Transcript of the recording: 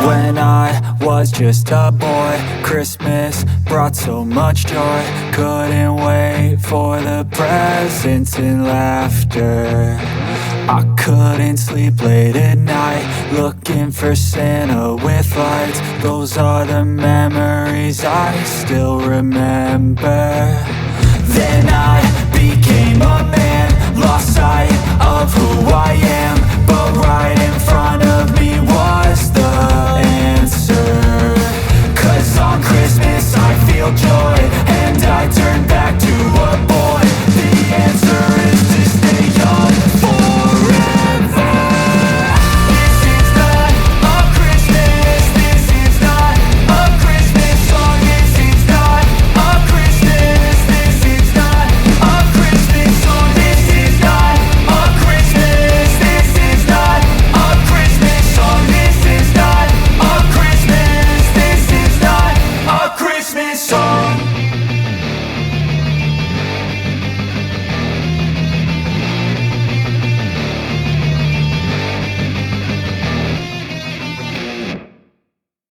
When I was just a boy, Christmas brought so much joy. Couldn't wait for the presents and laughter. I couldn't sleep late at night, looking for Santa with lights. Those are the memories I still remember. Then I became a man, lost sight of who I am.